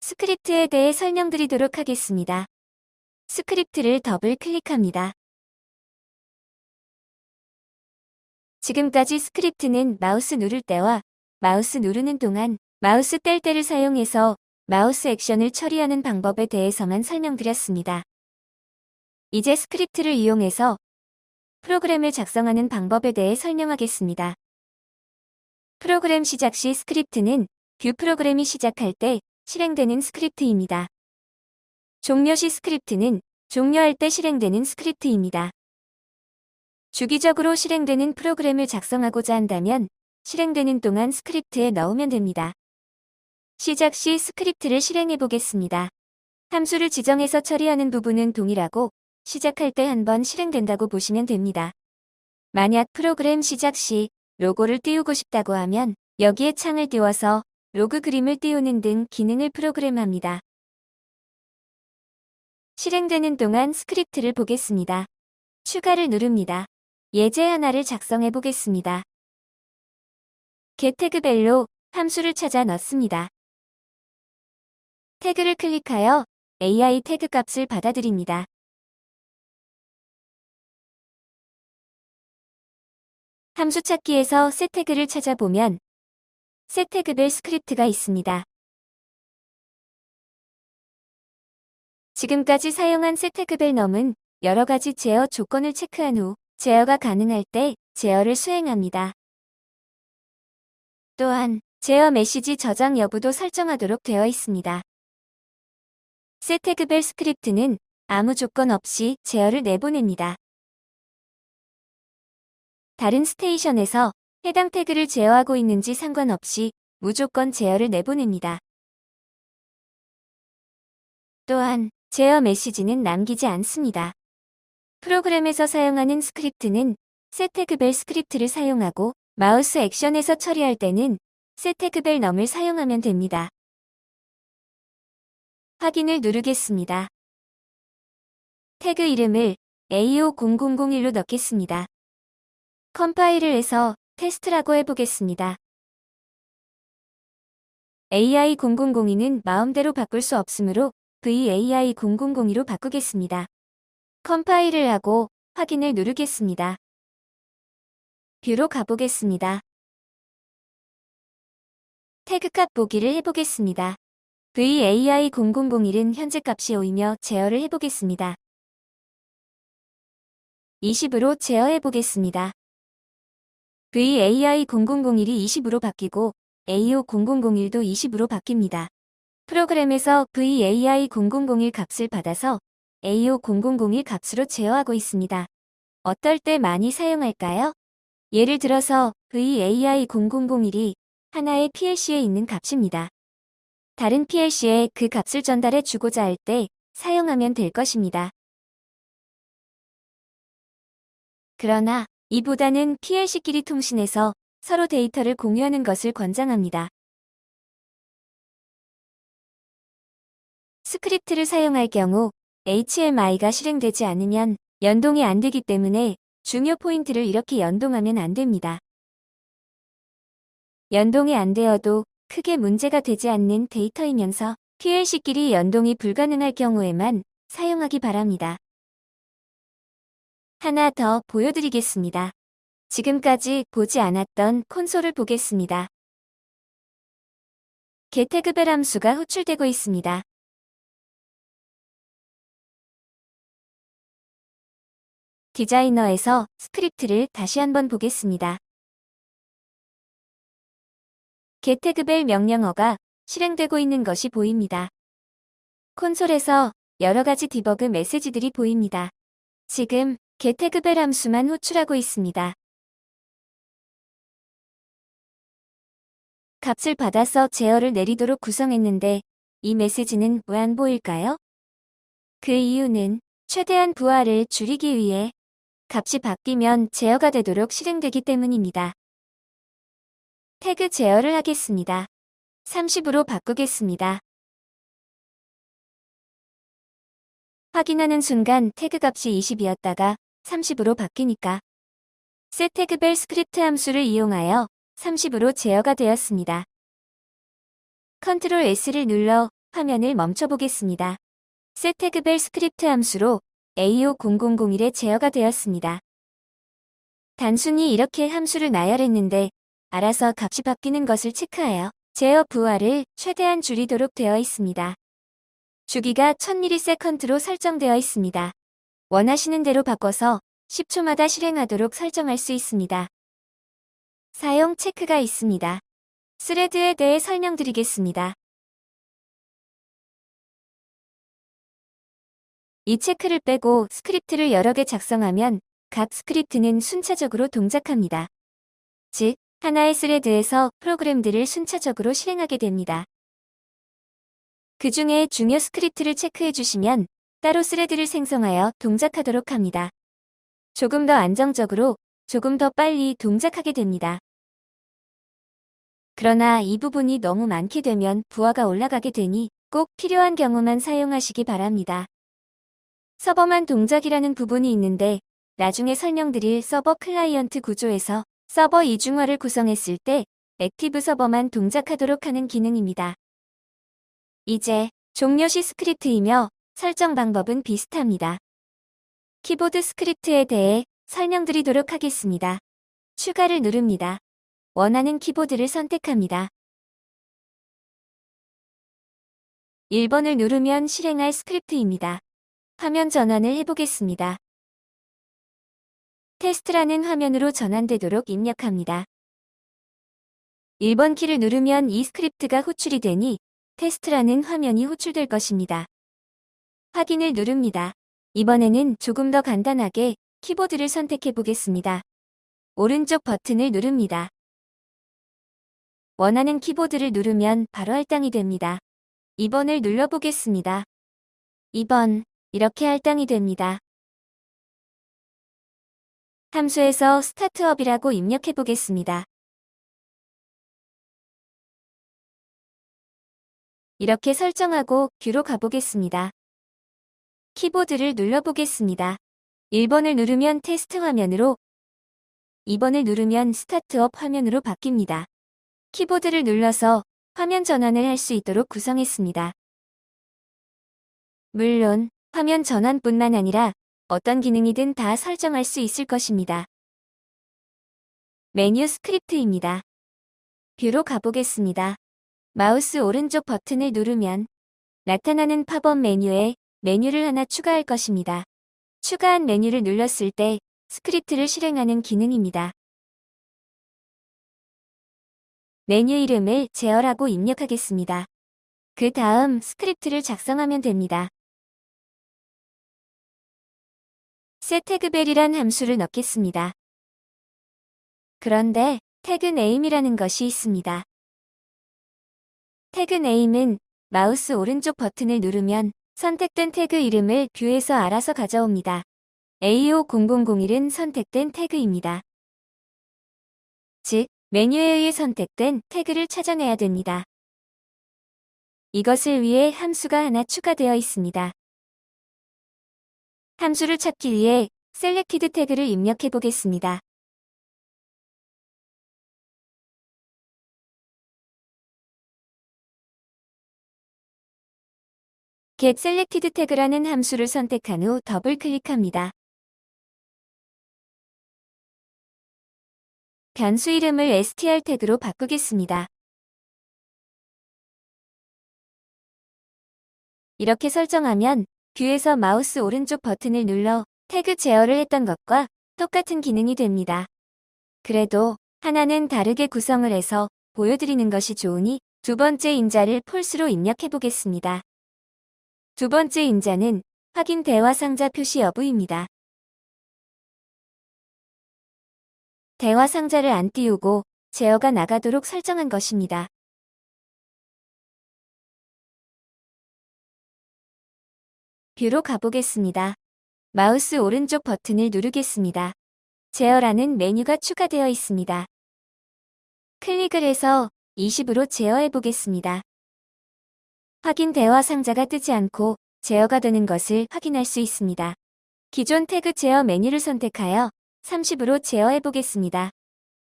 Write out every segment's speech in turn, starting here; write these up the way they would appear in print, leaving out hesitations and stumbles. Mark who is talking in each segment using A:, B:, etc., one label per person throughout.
A: 스크립트에 대해 설명드리도록 하겠습니다. 스크립트를 더블 클릭합니다. 지금까지 스크립트는 마우스 누를 때와 마우스 누르는 동안 마우스 뗄 때를 사용해서 마우스 액션을 처리하는 방법에 대해서만 설명드렸습니다. 이제 스크립트를 이용해서 프로그램을 작성하는 방법에 대해 설명하겠습니다. 프로그램 시작 시 스크립트는 뷰 프로그램이 시작할 때 실행되는 스크립트입니다. 종료 시 스크립트는 종료할 때 실행되는 스크립트입니다. 주기적으로 실행되는 프로그램을 작성하고자 한다면 실행되는 동안 스크립트에 넣으면 됩니다. 시작 시 스크립트를 실행해 보겠습니다. 함수를 지정해서 처리하는 부분은 동일하고 시작할 때 한 번 실행된다고 보시면 됩니다. 만약 프로그램 시작 시 로고를 띄우고 싶다고 하면 여기에 창을 띄워서 로그 그림을 띄우는 등 기능을 프로그램합니다. 실행되는 동안 스크립트를 보겠습니다. 추가를 누릅니다. 예제 하나를 작성해 보겠습니다. getTagBell로 함수를 찾아 넣습니다. 태그를 클릭하여 AI 태그 값을 받아들입니다. 함수 찾기에서 setTag를 찾아보면 setTagBell 스크립트가 있습니다. 지금까지 사용한 setTagBell 넘은 여러 가지 제어 조건을 체크한 후 제어가 가능할 때 제어를 수행합니다. 또한 제어 메시지 저장 여부도 설정하도록 되어 있습니다. setTagBell 스크립트는 아무 조건 없이 제어를 내보냅니다. 다른 스테이션에서 해당 태그를 제어하고 있는지 상관없이 무조건 제어를 내보냅니다. 또한 제어 메시지는 남기지 않습니다. 프로그램에서 사용하는 스크립트는 setTagBell 스크립트를 사용하고 마우스 액션에서 처리할 때는 setTagBell 넘을 사용하면 됩니다. 확인을 누르겠습니다. 태그 이름을 A50001로 넣겠습니다. 컴파일을 해서 테스트라고 해보겠습니다. AI0002는 마음대로 바꿀 수 없으므로 VAI0002로 바꾸겠습니다. 컴파일을 하고 확인을 누르겠습니다. 뷰로 가보겠습니다. 태그 값 보기를 해보겠습니다. VAI0001은 현재 값이 5이며 제어를 해보겠습니다. 20으로 제어해보겠습니다. VAI0001이 20으로 바뀌고 A5001도 20으로 바뀝니다. 프로그램에서 VAI0001 값을 받아서 A5001 값으로 제어하고 있습니다. 어떨 때 많이 사용할까요? 예를 들어서 VAI0001이 하나의 PLC에 있는 값입니다. 다른 PLC에 그 값을 전달해 주고자 할 때 사용하면 될 것입니다. 그러나 이보다는 PLC끼리 통신해서 서로 데이터를 공유하는 것을 권장합니다. 스크립트를 사용할 경우 HMI가 실행되지 않으면 연동이 안 되기 때문에 중요 포인트를 이렇게 연동하면 안 됩니다. 연동이 안 되어도 크게 문제가 되지 않는 데이터이면서 PLC끼리 연동이 불가능할 경우에만 사용하기 바랍니다. 하나 더 보여드리겠습니다. 지금까지 보지 않았던 콘솔을 보겠습니다. getTagBell 함수가 호출되고 있습니다. 디자이너에서 스크립트를 다시 한번 보겠습니다. getTagBell 명령어가 실행되고 있는 것이 보입니다. 콘솔에서 여러 가지 디버그 메시지들이 보입니다. 지금 getTagBell 함수만 호출하고 있습니다. 값을 받아서 제어를 내리도록 구성했는데 이 메시지는 왜 안 보일까요? 그 이유는 최대한 부하를 줄이기 위해 값이 바뀌면 제어가 되도록 실행되기 때문입니다. 태그 제어를 하겠습니다. 30으로 바꾸겠습니다. 확인하는 순간 태그 값이 20이었다가 30으로 바뀌니까 setTagBell 스크립트 함수를 이용하여 30으로 제어가 되었습니다. Ctrl S를 눌러 화면을 멈춰보겠습니다. setTagBell 스크립트 함수로 A50001에 제어가 되었습니다. 단순히 이렇게 함수를 나열했는데 알아서 값이 바뀌는 것을 체크하여 제어 부하를 최대한 줄이도록 되어 있습니다. 주기가 1000ms로 설정되어 있습니다. 원하시는 대로 바꿔서 10초마다 실행하도록 설정할 수 있습니다. 사용 체크가 있습니다. 스레드에 대해 설명드리겠습니다. 이 체크를 빼고 스크립트를 여러 개 작성하면 각 스크립트는 순차적으로 동작합니다. 즉, 하나의 스레드에서 프로그램들을 순차적으로 실행하게 됩니다. 그 중에 중요 스크립트를 체크해 주시면 따로 스레드를 생성하여 동작하도록 합니다. 조금 더 안정적으로, 조금 더 빨리 동작하게 됩니다. 그러나 이 부분이 너무 많게 되면 부하가 올라가게 되니 꼭 필요한 경우만 사용하시기 바랍니다. 서버만 동작이라는 부분이 있는데 나중에 설명드릴 서버 클라이언트 구조에서 서버 이중화를 구성했을 때 액티브 서버만 동작하도록 하는 기능입니다. 이제 종료시 스크립트이며 설정 방법은 비슷합니다. 키보드 스크립트에 대해 설명드리도록 하겠습니다. 추가를 누릅니다. 원하는 키보드를 선택합니다. 1번을 누르면 실행할 스크립트입니다. 화면 전환을 해보겠습니다. 테스트라는 화면으로 전환되도록 입력합니다. 1번 키를 누르면 이 스크립트가 호출이 되니 테스트라는 화면이 호출될 것입니다. 확인을 누릅니다. 이번에는 조금 더 간단하게 키보드를 선택해 보겠습니다. 오른쪽 버튼을 누릅니다. 원하는 키보드를 누르면 바로 할당이 됩니다. 2번을 눌러보겠습니다. 2번, 이렇게 할당이 됩니다. 함수에서 스타트업이라고 입력해 보겠습니다. 이렇게 설정하고 뷰로 가보겠습니다. 키보드를 눌러보겠습니다. 1번을 누르면 테스트 화면으로, 2번을 누르면 스타트업 화면으로 바뀝니다. 키보드를 눌러서 화면 전환을 할 수 있도록 구성했습니다. 물론 화면 전환뿐만 아니라 어떤 기능이든 다 설정할 수 있을 것입니다. 메뉴 스크립트입니다. 뷰로 가보겠습니다. 마우스 오른쪽 버튼을 누르면 나타나는 팝업 메뉴에 메뉴를 하나 추가할 것입니다. 추가한 메뉴를 눌렀을 때 스크립트를 실행하는 기능입니다. 메뉴 이름을 제어라고 입력하겠습니다. 그 다음 스크립트를 작성하면 됩니다. setTagBell이란 함수를 넣겠습니다. 그런데 tagName이라는 것이 있습니다. tagName은 마우스 오른쪽 버튼을 누르면 선택된 태그 이름을 뷰에서 알아서 가져옵니다. A50001은 선택된 태그입니다. 즉, 메뉴에 의해 선택된 태그를 찾아내야 됩니다. 이것을 위해 함수가 하나 추가되어 있습니다. 함수를 찾기 위해 selected 태그를 입력해 보겠습니다. getSelected 태그라는 함수를 선택한 후 더블 클릭합니다. 변수 이름을 str 태그로 바꾸겠습니다. 이렇게 설정하면 뷰에서 마우스 오른쪽 버튼을 눌러 태그 제어를 했던 것과 똑같은 기능이 됩니다. 그래도 하나는 다르게 구성을 해서 보여드리는 것이 좋으니 두 번째 인자를 폴스로 입력해 보겠습니다. 두 번째 인자는 확인 대화 상자 표시 여부입니다. 대화 상자를 안 띄우고 제어가 나가도록 설정한 것입니다. 뷰로 가보겠습니다. 마우스 오른쪽 버튼을 누르겠습니다. 제어라는 메뉴가 추가되어 있습니다. 클릭을 해서 20으로 제어해 보겠습니다. 확인 대화 상자가 뜨지 않고 제어가 되는 것을 확인할 수 있습니다. 기존 태그 제어 메뉴를 선택하여 30으로 제어해 보겠습니다.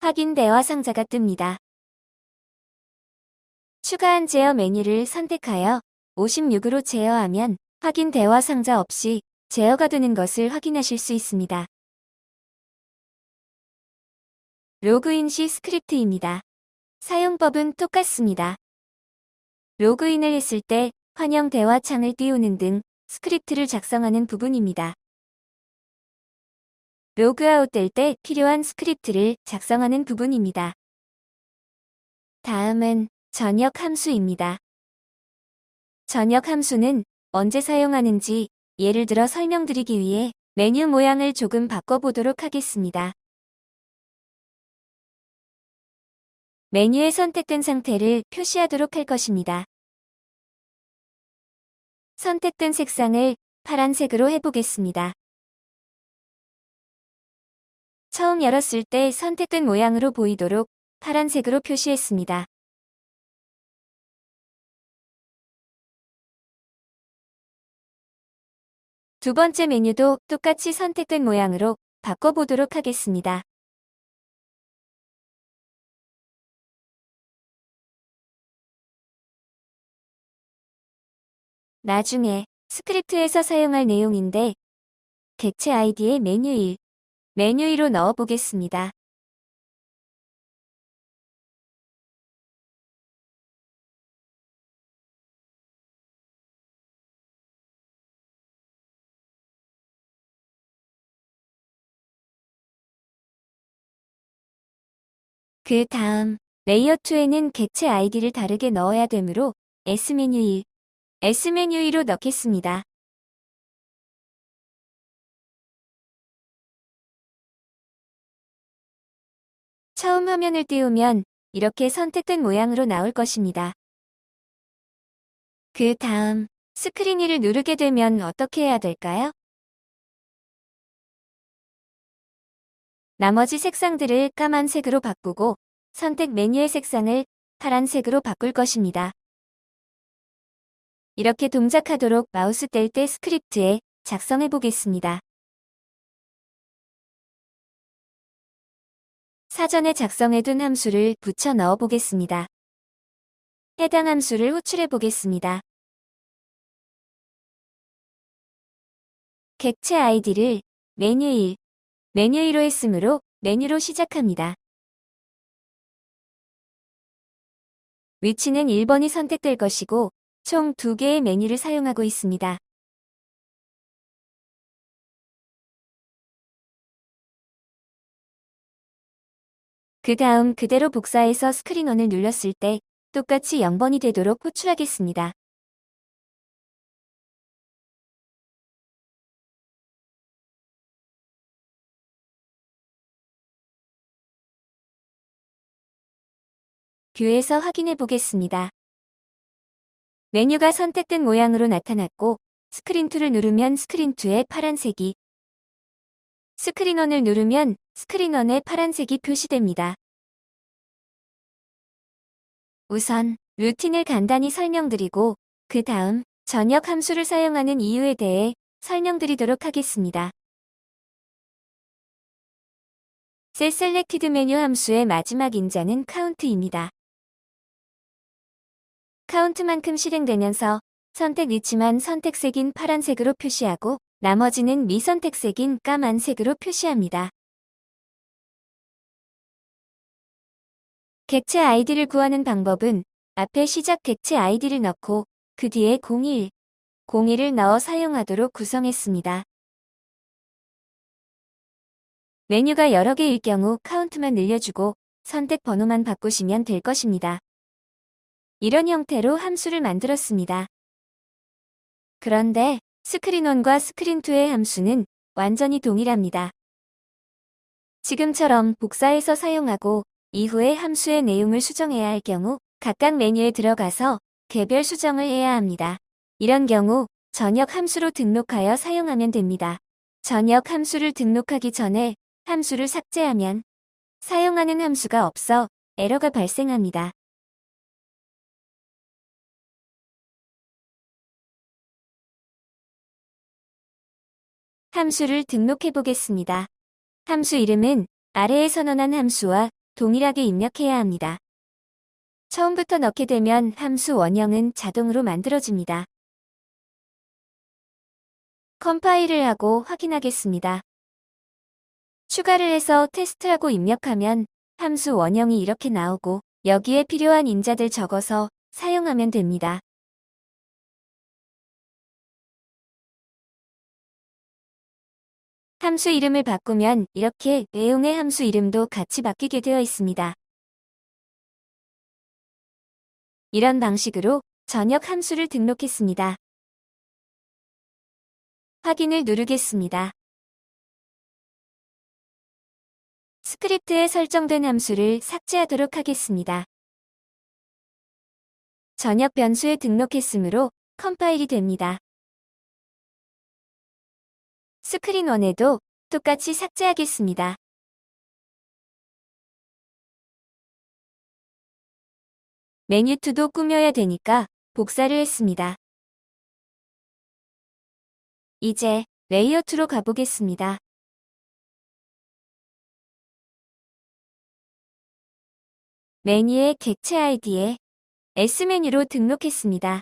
A: 확인 대화 상자가 뜹니다. 추가한 제어 메뉴를 선택하여 56으로 제어하면 확인 대화 상자 없이 제어가 되는 것을 확인하실 수 있습니다. 로그인 시 스크립트입니다. 사용법은 똑같습니다. 로그인을 했을 때 환영 대화 창을 띄우는 등 스크립트를 작성하는 부분입니다. 로그아웃 될 때 필요한 스크립트를 작성하는 부분입니다. 다음은 전역 함수입니다. 전역 함수는 언제 사용하는지 예를 들어 설명드리기 위해 메뉴 모양을 조금 바꿔보도록 하겠습니다. 메뉴에 선택된 상태를 표시하도록 할 것입니다. 선택된 색상을 파란색으로 해보겠습니다. 처음 열었을 때 선택된 모양으로 보이도록 파란색으로 표시했습니다. 두 번째 메뉴도 똑같이 선택된 모양으로 바꿔보도록 하겠습니다. 나중에 스크립트에서 사용할 내용인데 객체 아이디에 메뉴 1, 메뉴 2로 넣어보겠습니다. 그 다음 레이어 2에는 객체 아이디를 다르게 넣어야 되므로 S메뉴 1, S메뉴 2로 넣겠습니다. 처음 화면을 띄우면 이렇게 선택된 모양으로 나올 것입니다. 그 다음 스크린 위를 누르게 되면 어떻게 해야 될까요? 나머지 색상들을 까만색으로 바꾸고 선택 메뉴의 색상을 파란색으로 바꿀 것입니다. 이렇게 동작하도록 마우스 뗄 때 스크립트에 작성해 보겠습니다. 사전에 작성해둔 함수를 붙여 넣어 보겠습니다. 해당 함수를 호출해 보겠습니다. 객체 아이디를 메뉴 1, 메뉴 2로 했으므로 메뉴로 시작합니다. 위치는 1번이 선택될 것이고 총 2개의 메뉴를 사용하고 있습니다. 그 다음 그대로 복사해서 스크린원을 눌렀을 때 똑같이 0번이 되도록 호출하겠습니다. 뷰에서 확인해 보겠습니다. 메뉴가 선택된 모양으로 나타났고 스크린2를 누르면 스크린2의 파란색이, 스크린원을 누르면 스크린원의 파란색이 표시됩니다. 우선 루틴을 간단히 설명드리고 그 다음 전역 함수를 사용하는 이유에 대해 설명드리도록 하겠습니다. setSelected 메뉴 함수의 마지막 인자는 count입니다. count만큼 실행되면서 선택 위치만 선택색인 파란색으로 표시하고 나머지는 미선택색인 까만색으로 표시합니다. 객체 아이디를 구하는 방법은 앞에 시작 객체 아이디를 넣고 그 뒤에 01, 01을 넣어 사용하도록 구성했습니다. 메뉴가 여러 개일 경우 카운트만 늘려주고 선택 번호만 바꾸시면 될 것입니다. 이런 형태로 함수를 만들었습니다. 그런데 스크린1과 스크린2의 함수는 완전히 동일합니다. 지금처럼 복사해서 사용하고 이후에 함수의 내용을 수정해야 할 경우 각각 메뉴에 들어가서 개별 수정을 해야 합니다. 이런 경우 전역 함수로 등록하여 사용하면 됩니다. 전역 함수를 등록하기 전에 함수를 삭제하면 사용하는 함수가 없어 에러가 발생합니다. 함수를 등록해 보겠습니다. 함수 이름은 아래에 선언한 함수와 동일하게 입력해야 합니다. 처음부터 넣게 되면 함수 원형은 자동으로 만들어집니다. 컴파일을 하고 확인하겠습니다. 추가를 해서 테스트하고 입력하면 함수 원형이 이렇게 나오고 여기에 필요한 인자들 적어서 사용하면 됩니다. 함수 이름을 바꾸면 이렇게 내용의 함수 이름도 같이 바뀌게 되어 있습니다. 이런 방식으로 전역 함수를 등록했습니다. 확인을 누르겠습니다. 스크립트에 설정된 함수를 삭제하도록 하겠습니다. 전역 변수에 등록했으므로 컴파일이 됩니다. 스크린 1에도 똑같이 삭제하겠습니다. 메뉴 2도 꾸며야 되니까 복사를 했습니다. 이제 레이어 2로 가보겠습니다. 메뉴의 객체 아이디에 S메뉴로 등록했습니다.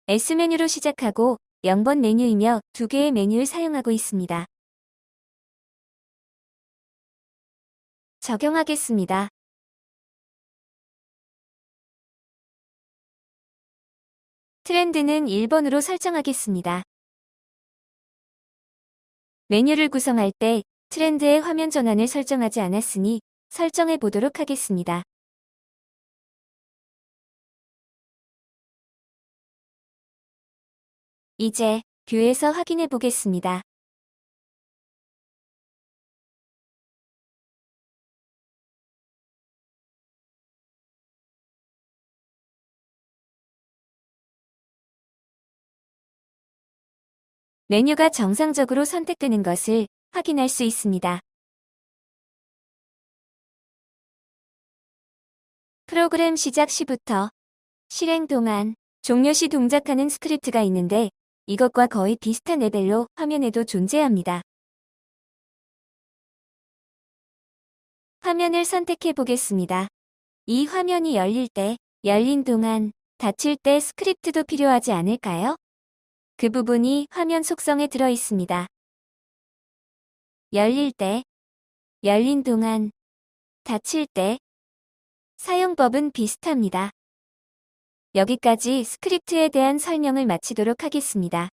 A: S메뉴로 시작하고 0번 메뉴이며 2개의 메뉴를 사용하고 있습니다. 적용하겠습니다. 트렌드는 1번으로 설정하겠습니다. 메뉴를 구성할 때 트렌드의 화면 전환을 설정하지 않았으니 설정해 보도록 하겠습니다. 이제 뷰에서 확인해 보겠습니다. 메뉴가 정상적으로 선택되는 것을 확인할 수 있습니다. 프로그램 시작 시부터 실행 동안 종료 시 동작하는 스크립트가 있는데 이것과 거의 비슷한 레벨로 화면에도 존재합니다. 화면을 선택해 보겠습니다. 이 화면이 열릴 때, 열린 동안, 닫힐 때 스크립트도 필요하지 않을까요? 그 부분이 화면 속성에 들어 있습니다. 열릴 때, 열린 동안, 닫힐 때, 사용법은 비슷합니다. 여기까지 스크립트에 대한 설명을 마치도록 하겠습니다.